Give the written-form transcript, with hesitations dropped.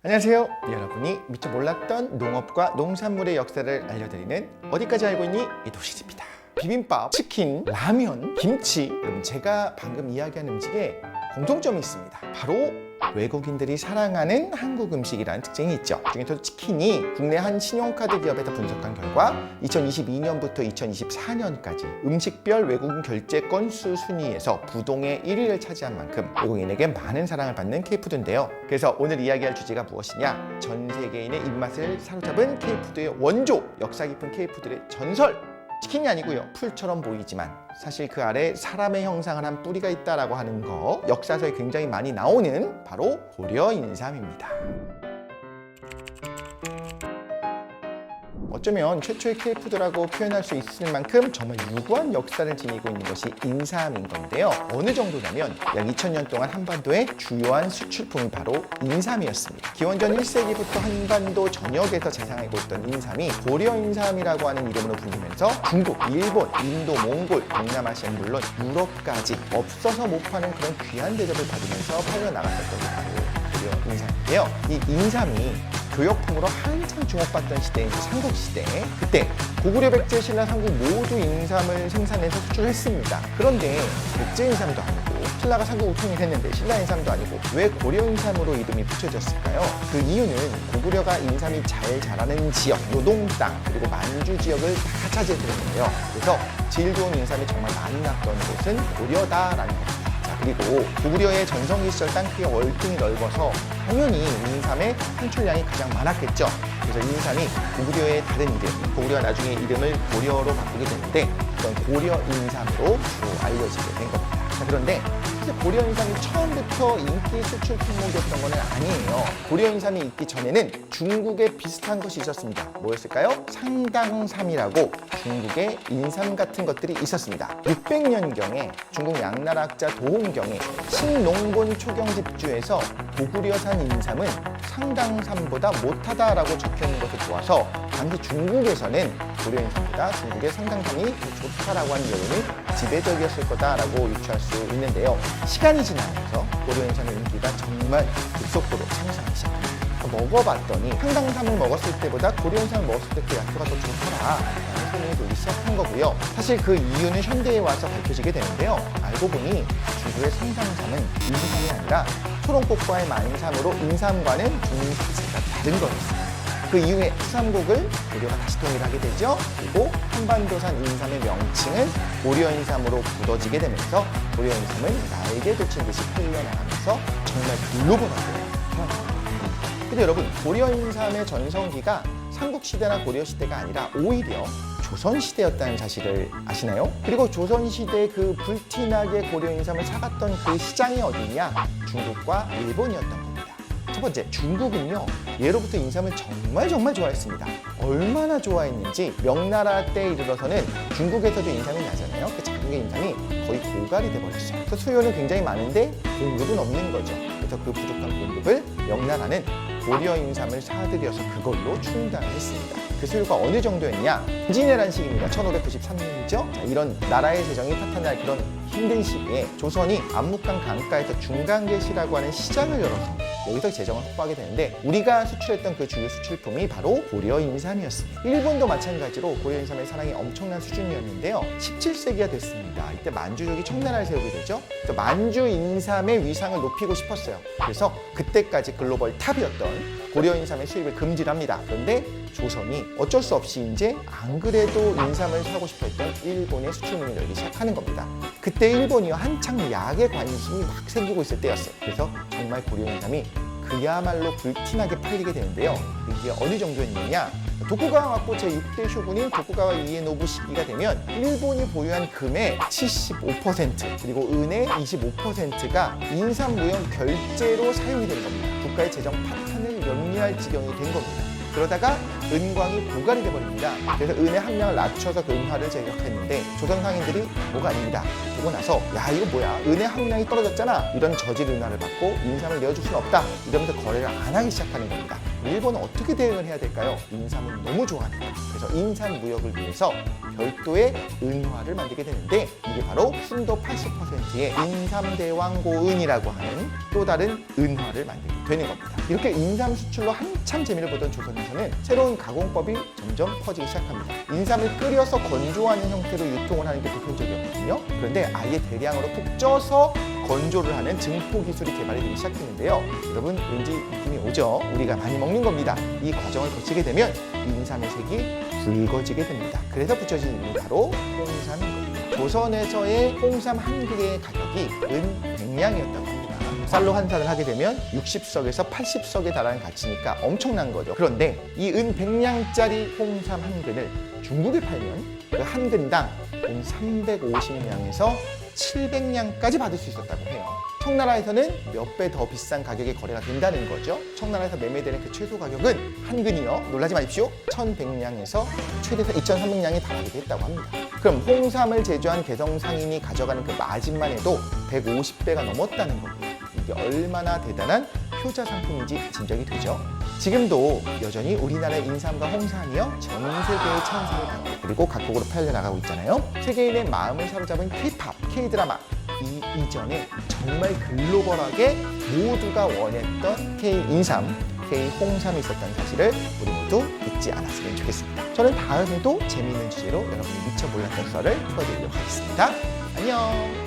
안녕하세요. 여러분이 미처 몰랐던 농업과 농산물의 역사를 알려드리는 어디까지 알고 있니? 이 도시지입니다. 비빔밥, 치킨, 라면, 김치, 여러분 제가 방금 이야기한 음식에 공통점이 있습니다. 바로 외국인들이 사랑하는 한국 음식이라는 특징이 있죠. 중에서도 치킨이 국내 한 신용카드 기업에서 분석한 결과 2022년부터 2024년까지 음식별 외국인 결제 건수 순위에서 부동의 1위를 차지한 만큼 외국인에게 많은 사랑을 받는 K푸드인데요. 그래서 오늘 이야기할 주제가 무엇이냐? 전 세계인의 입맛을 사로잡은 K푸드의 원조, 역사 깊은 K푸드의 전설! 치킨이 아니고요. 풀처럼 보이지만 사실 그 아래 사람의 형상을 한 뿌리가 있다라고 하는 거, 역사서에 굉장히 많이 나오는 바로 고려 인삼입니다. 어쩌면 최초의 K푸드라고 표현할 수 있을 만큼 정말 유구한 역사를 지니고 있는 것이 인삼인 건데요. 어느 정도냐면 약 2000년 동안 한반도의 주요한 수출품이 바로 인삼이었습니다. 기원전 1세기부터 한반도 전역에서 자생하고 있던 인삼이 고려 인삼이라고 하는 이름으로 불리면서 중국, 일본, 인도, 몽골, 동남아시아 물론 유럽까지 없어서 못 파는 그런 귀한 대접을 받으면서 팔려나갔었던 게 바로 고려 인삼인데요. 이 인삼이 교역품으로 한참 주목받던 시대인 삼국시대, 그때 고구려, 백제, 신라, 삼국 모두 인삼을 생산해서 수출했습니다. 그런데 백제 인삼도 아니고 신라가 삼국을 통일했는데 신라 인삼도 아니고 왜 고려 인삼으로 이름이 붙여졌을까요? 그 이유는 고구려가 인삼이 잘 자라는 지역, 노동 땅, 그리고 만주 지역을 다 차지했거든요. 그래서 질 좋은 인삼이 정말 많이 났던 곳은 고려다라는 겁니다. 그리고 고구려의 전성기 시절 땅크기가 월등히 넓어서 당연히 인삼의 산출량이 가장 많았겠죠. 그래서 인삼이 고구려의 다른 이름, 고구려가 나중에 이름을 고려로 바꾸게 되는데 그런 고려 인삼으로 주로 알려지게 된 겁니다. 자, 그런데 사실 고려 인삼이 처음부터 인기 수출 품목이었던 건 아니에요. 고려 인삼이 있기 전에는 중국에 비슷한 것이 있었습니다. 뭐였을까요? 상당삼이라고 중국의 인삼 같은 것들이 있었습니다. 600년경에 중국 양나라학자 도홍경의 신농본 초경집주에서 고구려산 인삼은 상당삼보다 못하다라고 적혀있는 것을 보아서 당시 중국에서는 고려 인삼보다 중국의 상당삼이 더 좋다라고 하는 여론이 지배적이었을 거다라고 유추할 수 있는데요. 시간이 지나면서 고려 인삼의 인기가 정말 급속도로 상승하기 시작합니다. 먹어봤더니 상당삼을 먹었을 때보다 고려 인삼을 먹었을 때 그 약효가 더 좋더라라는 소문이 돌기 시작한 거고요. 사실 그 이유는 현대에 와서 밝혀지게 되는데요. 알고 보니 중국의 상당삼은 인삼이 아니라 초롱꽃과의 만삼으로 인삼과는 종류가 다른 거였습니다. 그 이후에 수삼국을 고려가 다시 통일하게 되죠. 그리고 한반도산 인삼의 명칭은 고려 인삼으로 굳어지게 되면서 고려 인삼은 날개 돋친 듯이 풀려나가면서 정말 글로벌하게 태어납니다. 근데 여러분, 고려 인삼의 전성기가 삼국시대나 고려시대가 아니라 오히려 조선시대였다는 사실을 아시나요? 그리고 조선시대 그 불티나게 고려 인삼을 사갔던 그 시장이 어디냐? 중국과 일본이었던 겁니다. 첫 번째, 중국은요, 예로부터 인삼을 정말 좋아했습니다. 얼마나 좋아했는지 명나라 때에 이르러서는 중국에서도 인삼이 나잖아요. 그 자국의 인삼이 거의 고갈이 돼버렸어요. 그래서 수요는 굉장히 많은데 공급은 없는 거죠. 그래서 그 부족한 공급을 명나라는 고려 인삼을 사들여서 그걸로 충당을 했습니다. 그 수요가 어느 정도였냐? 임진왜란 시기입니다. 1593년이죠. 자, 이런 나라의 재정이 탄탄할 그런 힘든 시기에 조선이 압록강 강가에서 중간계시라고 하는 시장을 열어서 여기서 재정을 확보하게 되는데 우리가 수출했던 그 주요 수출품이 바로 고려 인삼이었습니다. 일본도 마찬가지로 고려 인삼의 사랑이 엄청난 수준이었는데요. 17세기가 됐습니다. 이때 만주족이 청나라를 세우게 되죠. 그래서 만주 인삼의 위상을 높이고 싶었어요. 그래서 그때까지 글로벌 탑이었던 고려 인삼의 수입을 금지를 합니다. 그런데 조선이 어쩔 수 없이 이제 안 그래도 인삼을 사고 싶어 했던 일본의 수출문을 열기 시작하는 겁니다. 그때 일본이 한창 약에 관심이 막 생기고 있을 때였어요. 그래서 정말 고려 인삼이 그야말로 불티나게 팔리게 되는데요. 이게 어느 정도였느냐? 도쿠가와 막고 제6대 쇼군인 도쿠가와 이에노부 시기가 되면 일본이 보유한 금의 75% 그리고 은의 25%가 인삼 무역 결제로 사용이 된 겁니다. 국가의 재정 파탄을 염려할 지경이 된 겁니다. 그러다가 은광이 고갈이 돼버립니다. 그래서 은의 함량을 낮춰서 그 은화를 제격했는데 조선 상인들이 뭐가 아닙니다. 보고 나서 야 이거 뭐야 은의 함량이 떨어졌잖아. 이런 저질 은화를 받고 인삼을 내어줄 수는 없다. 이러면서 거래를 안 하기 시작하는 겁니다. 일본은 어떻게 대응을 해야 될까요? 인삼은 너무 좋아하니까. 그래서 인삼 무역을 위해서 별도의 은화를 만들게 되는데 이게 바로 순도 80%의 인삼대왕고은이라고 하는 또 다른 은화를 만들게 되는 겁니다. 이렇게 인삼 수출로 한참 재미를 보던 조선에서는 새로운 가공법이 점점 퍼지기 시작합니다. 인삼을 끓여서 건조하는 형태로 유통을 하는 게 보편적이었거든요. 그런데 아예 대량으로 푹 쪄서 건조를 하는 증포 기술이 개발이 되기 시작했는데요. 여러분 왠지 느낌이 오죠? 우리가 많이 먹는 겁니다. 이 과정을 거치게 되면 인삼의 색이 붉어지게 됩니다. 그래서 붙여진 이름이 바로 홍삼인 겁니다. 조선에서의 홍삼 한 그개의 가격이 은 100냥이었다고 합니다. 쌀로 환산을 하게 되면 60석에서 80석에 달하는 가치니까 엄청난 거죠. 그런데 이 은 100냥짜리 홍삼 한 근을 중국에 팔면 그 한 근당 은 350냥에서 700냥까지 받을 수 있었다고 해요. 청나라에서는 몇 배 더 비싼 가격에 거래가 된다는 거죠. 청나라에서 매매되는 그 최소 가격은 한 근이요. 놀라지 마십시오. 1100냥에서 최대서 2300냥에 달하기도 했다고 합니다. 그럼 홍삼을 제조한 개성 상인이 가져가는 그 마진만 해도 150배가 넘었다는 겁니다. 이게 얼마나 대단한 효자 상품인지 짐작이 되죠. 지금도 여전히 우리나라의 인삼과 홍삼이요 전 세계의 찬사를 받고 그리고 각국으로 팔려나가고 있잖아요. 세계인의 마음을 사로잡은 K-팝, K-드라마 이전에 정말 글로벌하게 모두가 원했던 K-인삼, K-홍삼이 있었다는 사실을 우리 모두 잊지 않았으면 좋겠습니다. 저는 다음에도 재미있는 주제로 여러분이 미처 몰랐던 썰을 풀어드리도록 하겠습니다. 안녕!